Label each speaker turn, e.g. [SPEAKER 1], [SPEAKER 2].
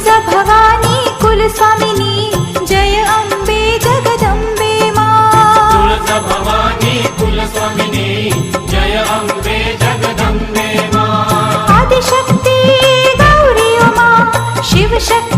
[SPEAKER 1] तुळजा भवानी कुलस्वामिनी जय अंबे जगदंबे मा
[SPEAKER 2] तुळजा भवानी कुलस्वामिनी जय अंबे जगदंबे मा
[SPEAKER 1] आदिशक्ती गौरी उमा शिवशक्ती